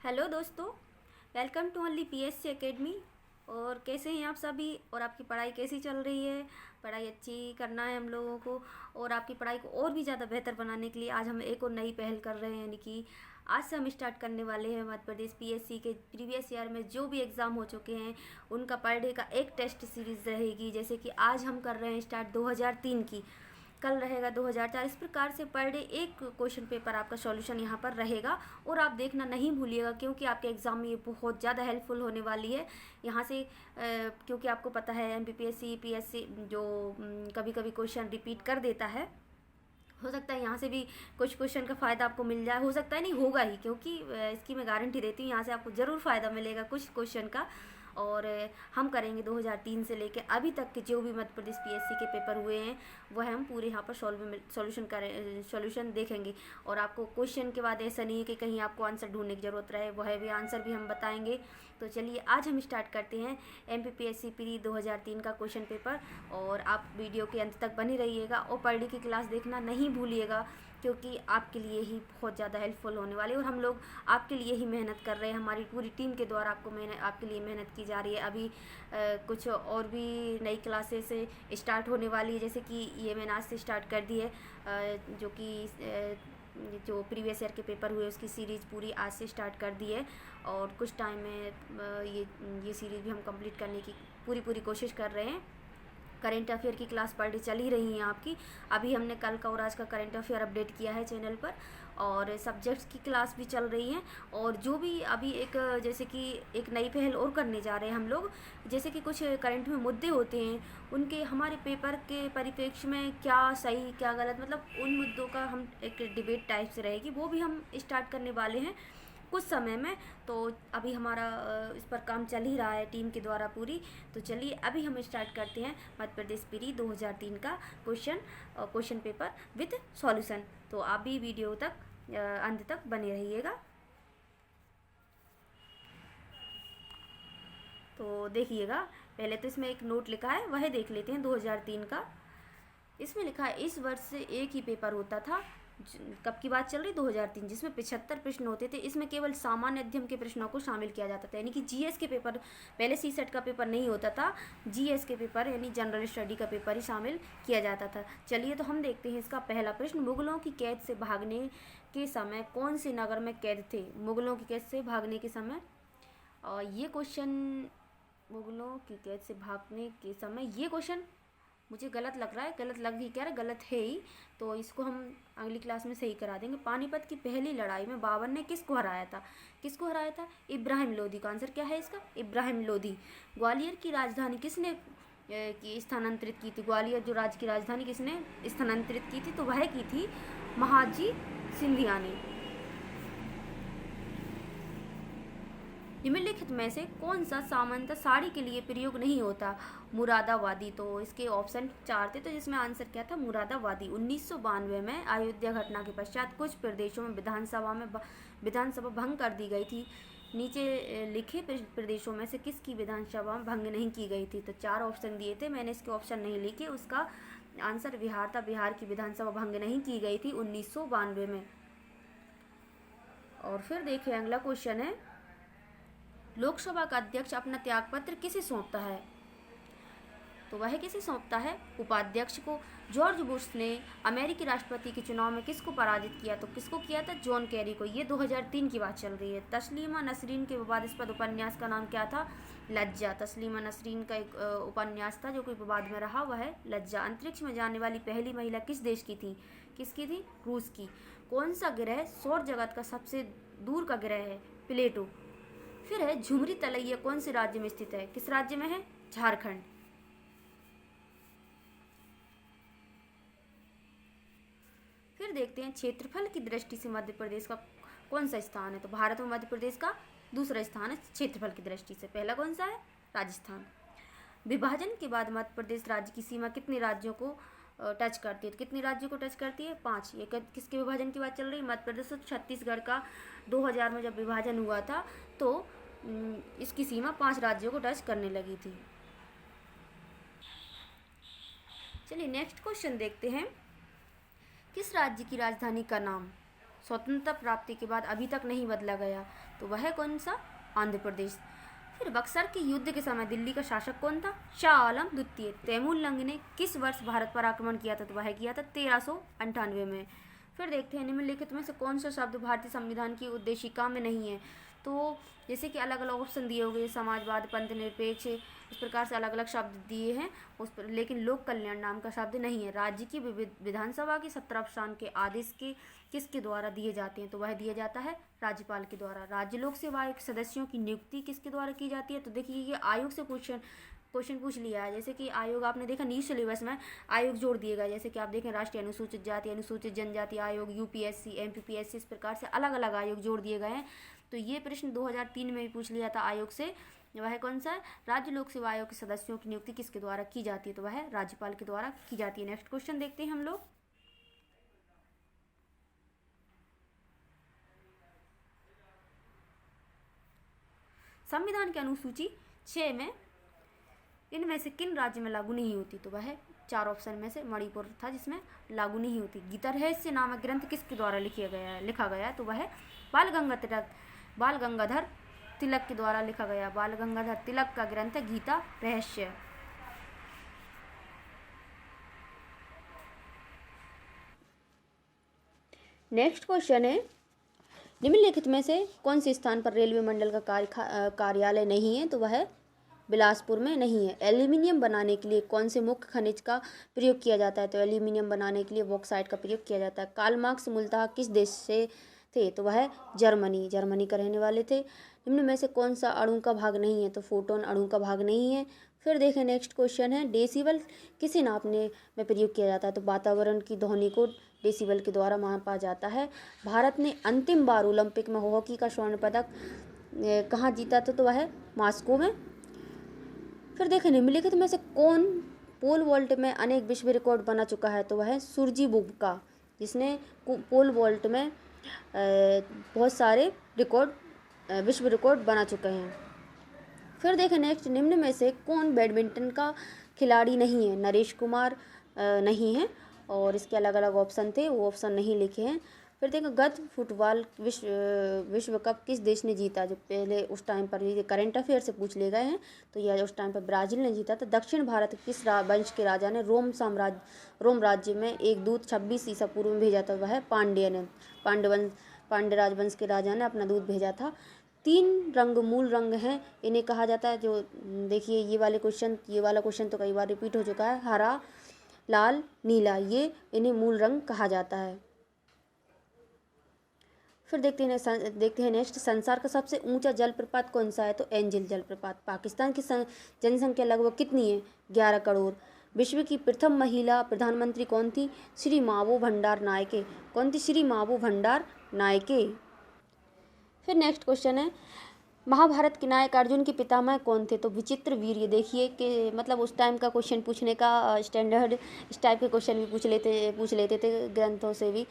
Hello दोस्तों, welcome to only PSC academy. और कैसे हैं आप सभी और आपकी पढ़ाई कैसी चल रही है। पढ़ाई अच्छी करना है हम लोगों को। और आपकी पढ़ाई को और भी ज़्यादा बेहतर बनाने के लिए आज हम एक और नई पहल कर रहे हैं, यानी कि आज से हम स्टार्ट करने वाले हैं मध्य प्रदेश पीएससी के प्रीवियस ईयर में जो भी एग्ज़ाम हो चुके हैं उनका पर डे का एक टेस्ट सीरीज़ रहेगी। जैसे कि आज हम कर रहे हैं स्टार्ट 2003 की, कल रहेगा 2004। इस प्रकार से पर डे एक क्वेश्चन पेपर आपका सॉल्यूशन यहाँ पर रहेगा और आप देखना नहीं भूलिएगा, क्योंकि आपके एग्ज़ाम में ये बहुत ज़्यादा हेल्पफुल होने वाली है। यहाँ से क्योंकि आपको पता है एमपीपीएससी पीएससी जो कभी कभी क्वेश्चन रिपीट कर देता है, हो सकता है यहाँ से भी कुछ क्वेश्चन का फ़ायदा आपको मिल जाए, हो सकता है नहीं होगा ही, क्योंकि इसकी मैं गारंटी देती हूँ यहाँ से आपको ज़रूर फ़ायदा मिलेगा कुछ क्वेश्चन का। और हम करेंगे 2003 से लेकर अभी तक के जो भी मध्य प्रदेश पीएससी के पेपर हुए हैं वह हम पूरे यहाँ पर सॉल्यूशन देखेंगे। और आपको क्वेश्चन के बाद ऐसा नहीं है कि कहीं आपको आंसर ढूंढने की ज़रूरत रहे, वह भी आंसर भी हम बताएंगे। तो चलिए आज हम स्टार्ट करते हैं एमपीपीएससी प्री 2003 का क्वेश्चन पेपर। और आप वीडियो के अंत तक बने रहिएगा और पर डे की क्लास देखना नहीं भूलिएगा, क्योंकि आपके लिए ही बहुत ज़्यादा हेल्पफुल होने वाली है। और हम लोग आपके लिए ही मेहनत कर रहे हैं, हमारी पूरी टीम के द्वारा आपके लिए मेहनत की जा रही है। अभी कुछ और भी नई क्लासेस स्टार्ट होने वाली है, जैसे कि ये मैंने आज से स्टार्ट कर दी है, जो कि जो प्रीवियस ईयर के पेपर हुए उसकी सीरीज़ पूरी आज से स्टार्ट कर दी है। और कुछ टाइम में ये सीरीज़ भी हम कंप्लीट करने की पूरी कोशिश कर रहे हैं। करेंट अफेयर की क्लास पर डे चल ही रही है आपकी। अभी हमने कल का और आज का करेंट अफेयर अपडेट किया है चैनल पर, और सब्जेक्ट्स की क्लास भी चल रही हैं। और जो भी अभी एक जैसे कि एक नई पहल और करने जा रहे हैं हम लोग, जैसे कि कुछ करंट में मुद्दे होते हैं उनके हमारे पेपर के परिप्रेक्ष्य में क्या सही क्या गलत, मतलब उन मुद्दों का हम एक डिबेट टाइप से रहेगी, वो भी हम स्टार्ट करने वाले हैं कुछ समय में। तो अभी हमारा इस पर काम चल ही रहा है टीम के द्वारा पूरी। तो चलिए अभी हम स्टार्ट करते हैं मध्य प्रदेश प्री 2003 का क्वेश्चन पेपर विद सॉल्यूशन। तो आप भी वीडियो तक अंत तक बने रहिएगा। तो देखिएगा, पहले तो इसमें एक नोट लिखा है वह देख लेते हैं 2003 का। इसमें लिखा है इस वर्ष से एक ही पेपर होता था। कब की बात चल रही, 2003, जिसमें 75 प्रश्न होते थे। इसमें केवल सामान्य अध्ययन के प्रश्नों को शामिल किया जाता था, यानी कि जीएस के पेपर, पहले सीसेट का पेपर नहीं होता था, जीएस के पेपर यानी जनरल स्टडी का पेपर ही शामिल किया जाता था। चलिए तो हम देखते हैं इसका पहला प्रश्न। मुगलों की कैद से भागने के समय कौन से नगर में कैद थे। मुगलों की कैद से भागने के समय, और ये क्वेश्चन मुगलों की कैद से भागने के समय, ये क्वेश्चन मुझे गलत लग रहा है, गलत लग भी क्या रहा है, गलत है ही। तो इसको हम अगली क्लास में सही करा देंगे। पानीपत की पहली लड़ाई में बाबर ने किसको हराया था। किसको हराया था, इब्राहिम लोदी का आंसर क्या है इसका, इब्राहिम लोदी। ग्वालियर की राजधानी किसने की स्थानांतरित की थी। ग्वालियर जो राज्य की राजधानी किसने स्थानांतरित की थी, तो वह की थी महाजी सिंधिया ने। निम्नलिखित में से कौन सा सामान्यतः साड़ी के लिए प्रयोग नहीं होता। मुरादाबादी। तो इसके ऑप्शन 4 थे, तो जिसमें आंसर क्या था, मुरादाबादी। 1992 में अयोध्या घटना के पश्चात कुछ प्रदेशों में विधानसभा भंग कर दी गई थी। नीचे लिखे प्रदेशों में से किसकी विधानसभा भंग नहीं की गई थी। तो 4 ऑप्शन दिए थे, मैंने इसके ऑप्शन नहीं लिखे, उसका आंसर बिहार था। बिहार की विधानसभा भंग नहीं की गई थी 1992 में। और फिर देखिए अगला क्वेश्चन है, लोकसभा का अध्यक्ष अपना त्यागपत्र किसे सौंपता है। तो वह किसे सौंपता है, उपाध्यक्ष को। जॉर्ज बुश ने अमेरिकी राष्ट्रपति के चुनाव में किसको पराजित किया, तो किसको किया था, जॉन कैरी को। ये 2003 की बात चल रही है। तस्लीमा नसरीन के विवादास्पद उपन्यास का नाम क्या था, लज्जा। तस्लीमा नसरीन का एक उपन्यास था जो कोई विवाद में रहा, वह है लज्जा। अंतरिक्ष में जाने वाली पहली महिला किस देश की थी, किसकी थी, रूस की। कौन सा ग्रह सौर जगत का सबसे दूर का ग्रह है, प्लेटो। फिर है झुमरी तलैया कौन से राज्य में स्थित है, किस राज्य में है, झारखंड। फिर देखते हैं क्षेत्रफल की दृष्टि से मध्य प्रदेश का कौन सा स्थान है। तो भारत में मध्य प्रदेश का दूसरा स्थान है क्षेत्रफल की दृष्टि से। पहला कौन सा है, राजस्थान। विभाजन के बाद मध्य प्रदेश राज्य की सीमा कितने राज्यों को टच करती है, तो कितने राज्यों को टच करती है, 5। ये किसके विभाजन की बात चल रही है, मध्य प्रदेश और छत्तीसगढ़ का 2000 में जब विभाजन हुआ था तो इसकी सीमा 5 राज्यों को टच करने लगी थी। चलिए नेक्स्ट क्वेश्चन देखते हैं, किस राज्य की राजधानी का नाम स्वतंत्रता प्राप्ति के बाद अभी तक नहीं बदला गया, तो वह कौन सा? आंध्र प्रदेश। फिर बक्सर के युद्ध के समय दिल्ली का शासक कौन था? शाह आलम द्वितीय। तैमूर लंग ने किस वर्ष भारत पर आक्रमण किया था? तो वह किया था 1398 में। फिर देखते हैं निम्नलिखित में से कौन सा शब्द भारतीय संविधान की उद्देशिका में नहीं है। तो जैसे कि अलग अलग ऑप्शन दिए हुए, समाजवाद, पंथ निरपेक्ष, इस प्रकार से अलग अलग शब्द दिए हैं उस पर, लेकिन लोक कल्याण नाम का शब्द नहीं है। राज्य की विधानसभा के 17 स्थान के आदेश के किसके द्वारा दिए जाते हैं? तो वह दिया जाता है राज्यपाल के द्वारा। राज्य लोक सेवा आयोग के सदस्यों की नियुक्ति किसके द्वारा की जाती है? तो देखिए ये आयोग से क्वेश्चन पूछ लिया है। जैसे कि आयोग आपने देखा न्यू सिलेबस में आयोग जोड़ दिए गए, जैसे कि आप देखें राष्ट्रीय अनुसूचित जाति, अनुसूचित जनजाति आयोग, यूपीएससी, एमपीपीएससी, इस प्रकार से अलग अलग आयोग जोड़ दिए गए हैं। तो ये प्रश्न 2003 में भी पूछ लिया था आयोग से। वह कौन सा है? राज्य लोक सेवा आयोग के सदस्यों की नियुक्ति किसके द्वारा की जाती है? तो वह राज्यपाल के द्वारा की जाती है। नेक्स्ट क्वेश्चन देखते हैं हम लोग। संविधान की अनुसूची 6 में इनमें से किन राज्य में लागू नहीं होती? तो वह 4 ऑप्शन में से मणिपुर था जिसमें लागू नहीं होती। गीता रहस्य नामक ग्रंथ किसके द्वारा लिखा गया है? तो वह बाल गंगाधर तिलक के द्वारा लिखा गया। बाल गंगाधर तिलक का ग्रंथ है गीता रहस्य। नेक्स्ट क्वेश्चन है निम्नलिखित में से कौन से स्थान पर रेलवे मंडल का कार्यालय नहीं है? तो वह बिलासपुर में नहीं है। एल्यूमिनियम बनाने के लिए कौन से मुख्य खनिज का प्रयोग किया जाता है? तो एल्यूमिनियम बनाने के लिए बॉक्साइट का प्रयोग किया जाता है। कार्ल मार्क्स मूलतः किस देश से थे? तो वह जर्मनी का रहने वाले थे। निम्न में से कौन सा अणु का भाग नहीं है? तो फोटोन अणु का भाग नहीं है। फिर देखें नेक्स्ट क्वेश्चन है डेसिबल किसे नापने में प्रयोग किया जाता है? तो वातावरण की ध्वनि को डेसिबल के द्वारा मापा जाता है। भारत ने अंतिम बार ओलंपिक में हॉकी का स्वर्ण पदक कहाँ जीता था? तो वह मॉस्को में। फिर देखें निम्नलिखित में से कौन पोल वॉल्ट में अनेक विश्व रिकॉर्ड बना चुका है? तो वह सुरजी बुबका, जिसने पोल वॉल्ट में बहुत सारे विश्व रिकॉर्ड बना चुके हैं। फिर देखें नेक्स्ट निम्न में से कौन बैडमिंटन का खिलाड़ी नहीं है? नरेश कुमार नहीं है, और इसके अलग अलग ऑप्शन थे, वो ऑप्शन नहीं लिखे हैं। फिर देखें गत फुटबॉल विश्व कप किस देश ने जीता? जो पहले उस टाइम पर ये करंट अफेयर से पूछ लिए गए हैं, तो यह उस टाइम पर ब्राज़ील ने जीता था। दक्षिण भारत किस वंश के राजा ने रोम राज्य में एक दूत 26 ईसा पूर्व में भेजा था? वह पांड्य राजवंश के राजा ने अपना दूत भेजा था। 3 रंग मूल रंग हैं, इन्हें कहा जाता है। जो देखिए ये वाला क्वेश्चन तो कई बार रिपीट हो चुका है। हरा, लाल, नीला, ये इन्हें मूल रंग कहा जाता है। फिर देखते हैं नेक्स्ट संसार का सबसे ऊंचा जलप्रपात कौन सा है? तो एंजल जलप्रपात। पाकिस्तान की जनसंख्या लगभग कितनी है? 11 करोड़। विश्व की प्रथम महिला प्रधानमंत्री कौन थी? श्री मावो भंडार नायके। कौन थी? श्री मावो भंडार नायके। फिर नेक्स्ट क्वेश्चन है महाभारत के नायक अर्जुन के पितामह कौन थे? तो विचित्र वीर। ये देखिए कि मतलब उस टाइम का क्वेश्चन पूछने का स्टैंडर्ड, इस टाइप के क्वेश्चन भी पूछ लेते थे ग्रंथों से भी,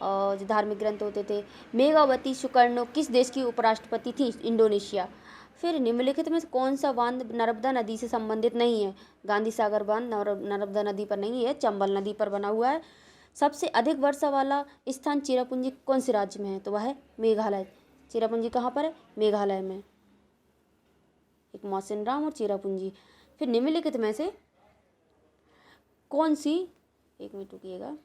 और जो धार्मिक ग्रंथ होते थे। मेघावती सुकर्णो किस देश की उपराष्ट्रपति थी? इंडोनेशिया। फिर निम्नलिखित में कौन सा बांध नर्मदा नदी से संबंधित नहीं है? गांधी सागर बांध नर्मदा नदी पर नहीं है, चंबल नदी पर बना हुआ है। सबसे अधिक वर्षा वाला स्थान चेरापूंजी कौन से राज्य में है? तो वह है मेघालय। चेरापूंजी कहाँ पर है? मेघालय में। एक मौसिनराम और चेरापूंजी। फिर निम्नलिखित में से कौन सी, एक मिनट रुकिएगा,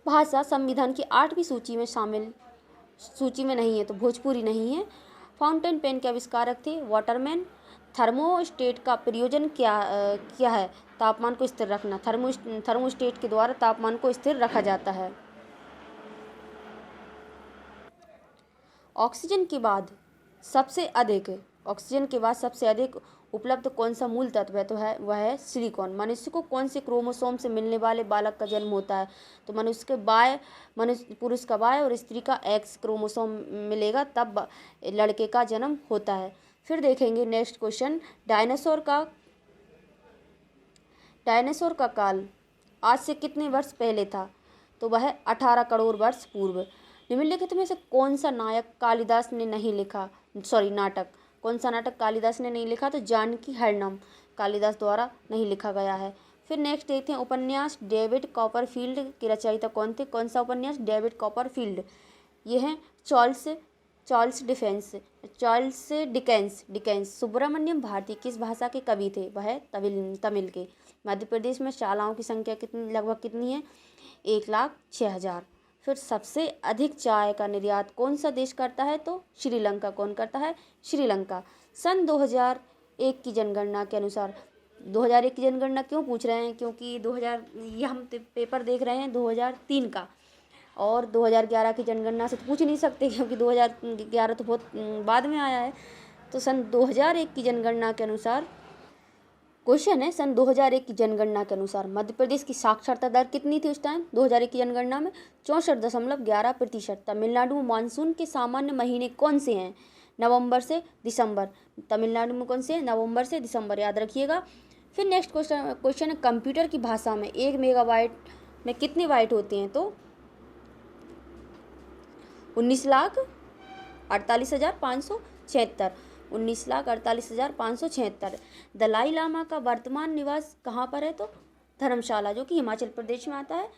भाषा संविधान की 8वीं सूची में नहीं है? तो भोजपुरी नहीं है। फाउंटेन पेन के आविष्कारक थे? वाटरमैन। थर्मोस्टेट का प्रयोजन क्या है? तापमान को स्थिर रखना। थर्मोस्टेट के द्वारा तापमान को स्थिर रखा जाता है। ऑक्सीजन के बाद सबसे अधिक उपलब्ध कौन सा मूल तत्व है? तो वह है सिलिकॉन। मनुष्य को कौन से क्रोमोसोम से मिलने वाले बालक का जन्म होता है? तो पुरुष का Y और स्त्री का X क्रोमोसोम मिलेगा, तब लड़के का जन्म होता है। फिर देखेंगे नेक्स्ट क्वेश्चन डायनासोर का काल आज से कितने वर्ष पहले था? तो वह 18 करोड़ वर्ष पूर्व। निम्नलिखित में से कौन सा नाटक कालिदास ने नहीं लिखा? तो जानकी हरणम कालिदास द्वारा नहीं लिखा गया है। फिर नेक्स्ट देखते हैं उपन्यास डेविड कॉपरफील्ड के रचयिता कौन थे। कौन सा उपन्यास? David Copperfield. ये हैं चार्ल्स डिकेंस। सुब्रमण्यम भारती किस भाषा के कवि थे? वह तमिल के। मध्य प्रदेश में शालाओं की संख्या लगभग कितनी है? 1,06,000। फिर सबसे अधिक चाय का निर्यात कौन सा देश करता है? तो श्रीलंका। कौन करता है? श्रीलंका। सन 2001 की जनगणना के अनुसार, 2001 की जनगणना क्यों पूछ रहे हैं? क्योंकि 2000 ये हम पेपर देख रहे हैं 2003 का, और 2011 की जनगणना से तो पूछ नहीं सकते क्योंकि 2011 तो बहुत बाद में आया है। तो सन 2001 की जनगणना के अनुसार क्वेश्चन है, सन 2001 की जनगणना के अनुसार मध्य प्रदेश की साक्षरता दर कितनी थी उस टाइम 2001 की जनगणना में? 64.11%। तमिलनाडु में मानसून के सामान्य महीने कौन से हैं? नवंबर से दिसंबर। तमिलनाडु में कौन से हैं? नवंबर से दिसंबर, याद रखिएगा। फिर नेक्स्ट क्वेश्चन है, कंप्यूटर की भाषा में 1 मेगाबाइट में कितने बाइट होते हैं? तो 19,48,576। 19,48,576। दलाई लामा का वर्तमान निवास कहाँ पर है? तो धर्मशाला, जो कि हिमाचल प्रदेश में आता है।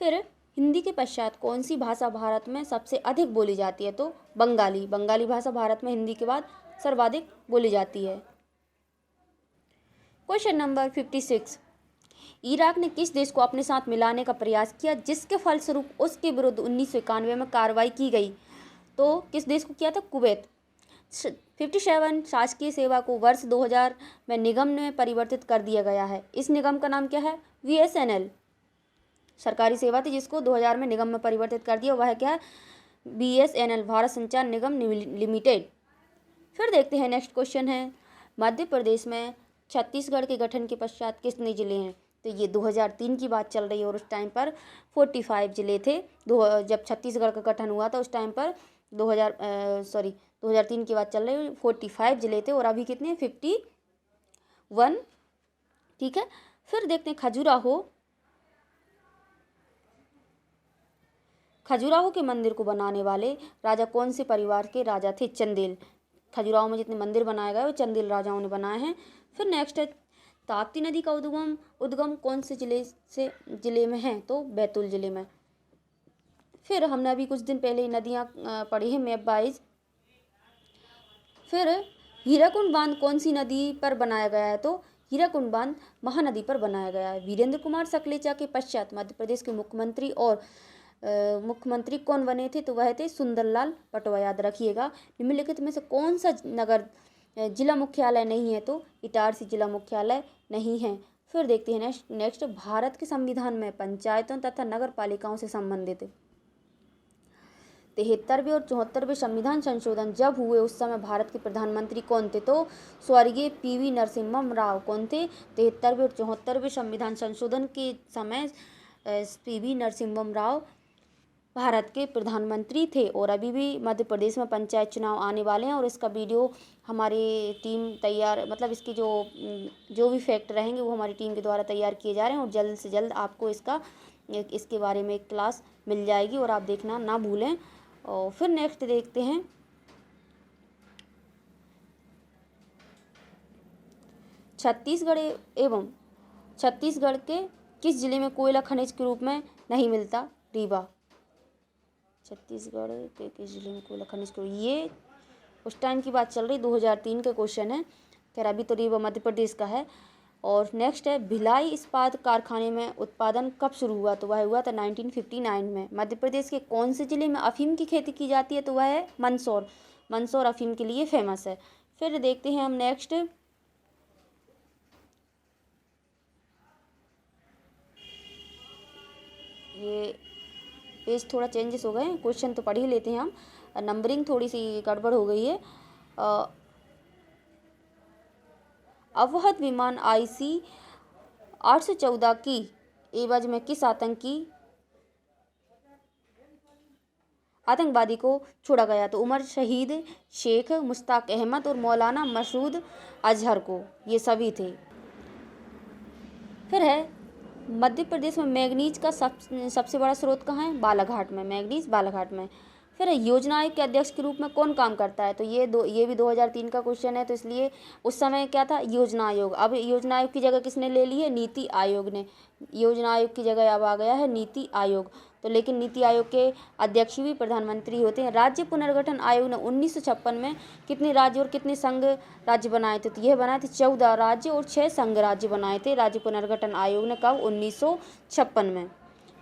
फिर हिंदी के पश्चात कौन सी भाषा भारत में सबसे अधिक बोली जाती है? तो बंगाली। बंगाली भाषा भारत में हिंदी के बाद सर्वाधिक बोली जाती है। क्वेश्चन नंबर 56, इराक ने किस देश को अपने साथ मिलाने का प्रयास किया जिसके फलस्वरूप उसके विरुद्ध 1991 में कार्रवाई की गई? तो किस देश को किया था? कुवैत। 57, शासकीय सेवा को वर्ष 2000 में निगम में परिवर्तित कर दिया गया है। इस निगम का नाम क्या है? BSNL। सरकारी सेवा थी जिसको 2000 में निगम में परिवर्तित कर दिया, वह क्या है? BSNL, भारत संचार निगम लिमिटेड। फिर देखते हैं नेक्स्ट क्वेश्चन है, मध्य प्रदेश में छत्तीसगढ़ के गठन के पश्चात कितने जिले हैं? तो ये 2003 की बात चल रही है और उस टाइम पर 45 जिले थे। जब छत्तीसगढ़ का गठन हुआ था उस टाइम पर 2003 की बात चल रही है, 45 जिले थे और अभी कितने? 51। ठीक है। फिर देखते हैं खजुराहो के मंदिर को बनाने वाले राजा कौन से परिवार के राजा थे? चंदेल। खजुराहो में जितने मंदिर बनाए गए वो चंदेल राजाओं ने बनाए हैं। फिर नेक्स्ट है, ताप्ती नदी का उद्गम कौन से जिले में है? तो बैतूल जिले में। फिर हमने अभी कुछ दिन पहले नदियाँ पढ़ी हैं मैप वाइज। फिर हीराकुंड बांध कौन सी नदी पर बनाया गया है? तो हीराकुंड बांध महानदी पर बनाया गया है। वीरेंद्र कुमार सकलेचा के पश्चात मध्य प्रदेश के मुख्यमंत्री कौन बने थे? तो वह थे सुंदरलाल पटवा, याद रखिएगा। निम्नलिखित में से कौन सा नगर जिला मुख्यालय नहीं है? तो इटारसी जिला मुख्यालय नहीं है। फिर देखते हैं नेक्स्ट, भारत के संविधान में पंचायतों तथा नगर पालिकाओं से संबंधित 73वें और 74वें संविधान संशोधन जब हुए उस समय भारत के प्रधानमंत्री कौन थे? तो स्वर्गीय PV नरसिम्हा राव। कौन थे? 73वें और 74वें संविधान संशोधन के समय PV नरसिम्हा राव भारत के प्रधानमंत्री थे। और अभी भी मध्य प्रदेश में पंचायत चुनाव आने वाले हैं और इसका वीडियो हमारी टीम तैयार, मतलब इसके जो भी फैक्ट रहेंगे वो हमारी टीम के द्वारा तैयार किए जा रहे हैं और जल्द से जल्द आपको इसके बारे में एक क्लास मिल जाएगी और आप देखना ना भूलें। और फिर नेक्स्ट देखते हैं, छत्तीसगढ़ के किस जिले में कोयला खनिज के रूप में नहीं मिलता? रीवा। छत्तीसगढ़ के किस जिले में कोयला खनिज के, ये उस टाइम की बात चल रही, 2003 का क्वेश्चन है। खैर अभी तो रीवा मध्य प्रदेश का है। और नेक्स्ट है, भिलाई इस्पात कारखाने में उत्पादन कब शुरू हुआ? तो वह हुआ था 1959 में। मध्य प्रदेश के कौन से जिले में अफीम की खेती की जाती है? तो वह है मंदसौर। मंदसौर अफीम के लिए फेमस है। फिर देखते हैं हम नेक्स्ट, ये पेज थोड़ा चेंजेस हो गए हैं, क्वेश्चन तो पढ़ ही लेते हैं हम, नंबरिंग थोड़ी सी गड़बड़ हो गई है। अवहद विमान IC 814 की एवज में किस आतंकवादी को छोड़ा गया? तो उमर शहीद, शेख मुश्ताक अहमद और मौलाना मसूद अजहर को, ये सभी थे। फिर है, मध्य प्रदेश में मैग्नीज का सबसे बड़ा स्रोत कहाँ है? बालाघाट में। मैग्नीज बालाघाट में। फिर योजना आयोग के अध्यक्ष के रूप में कौन काम करता है, तो ये भी 2003 का क्वेश्चन है, तो इसलिए उस समय क्या था, योजना आयोग। अब योजना आयोग की जगह किसने ले ली है, नीति आयोग ने। योजना आयोग की जगह अब आ गया है नीति आयोग। तो लेकिन नीति आयोग के अध्यक्ष भी प्रधानमंत्री होते हैं। राज्य पुनर्गठन आयोग ने 1956 में कितने राज्य और कितने संघ राज्य बनाए थे, तो यह बनाए थे 14 राज्य और 6 संघ राज्य बनाए थे राज्य पुनर्गठन आयोग ने। कब, 1956 में।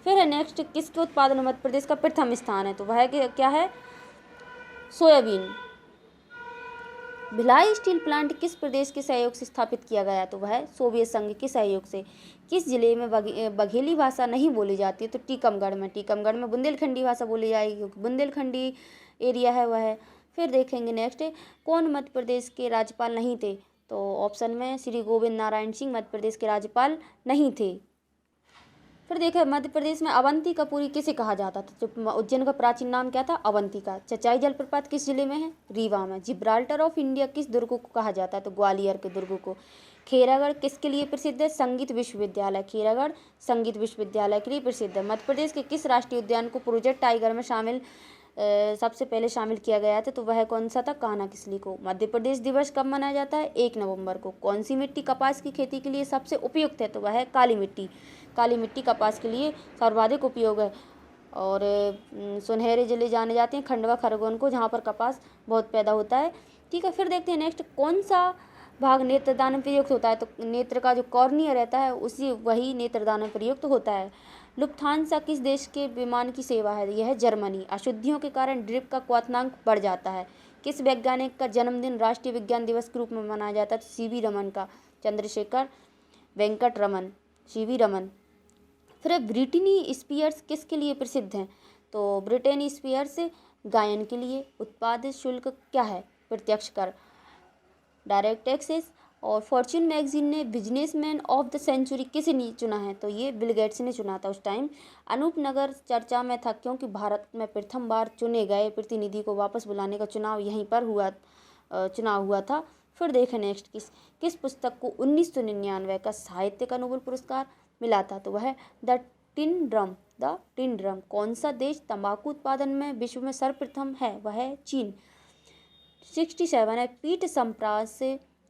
फिर है नेक्स्ट, किसके उत्पादन में मध्य प्रदेश का प्रथम स्थान है, तो वह क्या है, सोयाबीन। भिलाई स्टील प्लांट किस प्रदेश के सहयोग से स्थापित किया गया, तो वह सोवियत संघ के सहयोग से। किस जिले में बघेली भाषा नहीं बोली जाती है, तो टीकमगढ़ में। टीकमगढ़ में बुंदेलखंडी भाषा बोली जाएगी क्योंकि बुंदेलखंडी एरिया है वह। फिर देखेंगे नेक्स्ट, कौन मध्य प्रदेश के राज्यपाल नहीं थे, तो ऑप्शन में श्री गोविंद नारायण सिंह मध्य प्रदेश के राज्यपाल नहीं थे। फिर देखिए मध्य प्रदेश में अवंती कपूरी किसे कहा जाता था, तो उज्जैन का प्राचीन नाम क्या था, अवंतिका। चचाई जलप्रपात किस जिले में है, रीवा में। जिब्राल्टर ऑफ इंडिया किस दुर्ग को कहा जाता है, तो ग्वालियर के दुर्ग को। खेरागढ़ किसके लिए प्रसिद्ध है, संगीत विश्वविद्यालय। खेरागढ़ संगीत विश्वविद्यालय के लिए प्रसिद्ध है। मध्य प्रदेश के किस राष्ट्रीय उद्यान को प्रोजेक्ट टाइगर में सबसे पहले शामिल किया गया था, तो वह कौन सा था, कान्हा किसली को। मध्य प्रदेश दिवस कब मनाया जाता है, 1 नवंबर को। कौन सी मिट्टी कपास की खेती के लिए सबसे उपयुक्त है, तो वह है काली मिट्टी। काली मिट्टी कपास के लिए सर्वाधिक उपयोग है। और सुनहरे जिले जाने जाते हैं खंडवा खरगोन को, जहाँ पर कपास बहुत पैदा होता है। ठीक है, फिर देखते हैं नेक्स्ट, कौन सा भाग नेत्रदान में प्रयुक्त होता है, तो नेत्र का जो कॉर्निया रहता है वही नेत्रदान में प्रयुक्त होता है। लुफ्थांसा किस देश के विमान की सेवा है, यह है जर्मनी। अशुद्धियों के कारण ड्रिप का क्वथनांक बढ़ जाता है। किस वैज्ञानिक का जन्मदिन राष्ट्रीय विज्ञान दिवस के रूप में मनाया जाता है, तो सीवी रमन का, चंद्रशेखर वेंकट रमन, सीवी रमन। फिर ब्रिटनी स्पीयर्स किसके लिए प्रसिद्ध हैं, तो ब्रिटेनी स्पीयर्स गायन के लिए। उत्पाद शुल्क क्या है, प्रत्यक्ष कर, डायरेक्ट टैक्सेस। और फॉर्च्यून मैगजीन ने बिजनेसमैन ऑफ द सेंचुरी किसे नहीं चुना है, तो ये बिल गेट्स ने चुना था उस टाइम। अनूप नगर चर्चा में था क्योंकि भारत में प्रथम बार चुने गए प्रतिनिधि को वापस बुलाने का चुनाव यहीं पर चुनाव हुआ था। फिर देखें नेक्स्ट, किस पुस्तक को 1999 का साहित्य का नोबेल पुरस्कार मिला था, तो वह द टिन ड्रम। कौन सा देश तंबाकू उत्पादन में विश्व में सर्वप्रथम है, वह है चीन। 67 है, पीट सम्प्रास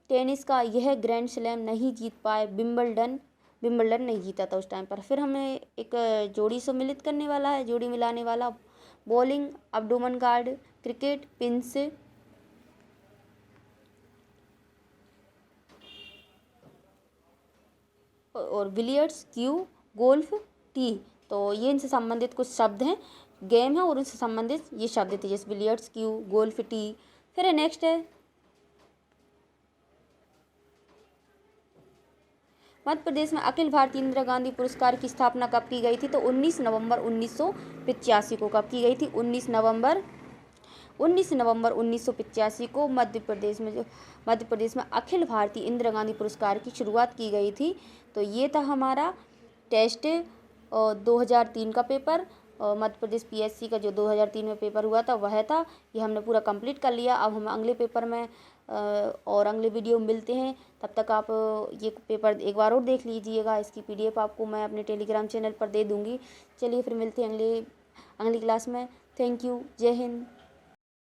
टेनिस का यह ग्रैंड स्लैम नहीं जीत पाए, विंबलडन नहीं जीता था उस टाइम पर। फिर हमें एक जोड़ी सम्मिलित करने वाला है, जोड़ी मिलाने वाला, बॉलिंग अब्डोमन गार्ड, क्रिकेट पिंस और बिलियर्ड्स क्यू, गोल्फ टी। तो ये इनसे संबंधित कुछ शब्द हैं, गेम है और उनसे संबंधित ये शब्द थे, जैसे बिलियर्ड्स क्यू, गोल्फ टी। फिर नेक्स्ट है, मध्य प्रदेश में अखिल भारतीय इंदिरा गांधी पुरस्कार की स्थापना कब की गई थी, तो 19 नवंबर 1985 को। कब की गई थी, 19 नवंबर 1985 को मध्य प्रदेश में अखिल भारतीय इंदिरा गांधी पुरस्कार की शुरुआत की गई थी। तो ये था हमारा टेस्ट 2003 का पेपर। मध्य प्रदेश पीएससी का जो 2003 में पेपर हुआ था वह था, ये हमने पूरा कंप्लीट कर लिया। अब हम अगले पेपर में और अगले वीडियो में मिलते हैं। तब तक आप ये पेपर एक बार और देख लीजिएगा। इसकी पीडीएफ आपको मैं अपने टेलीग्राम चैनल पर दे दूँगी। चलिए फिर मिलते हैं अगली क्लास में। थैंक यू, जय हिंद।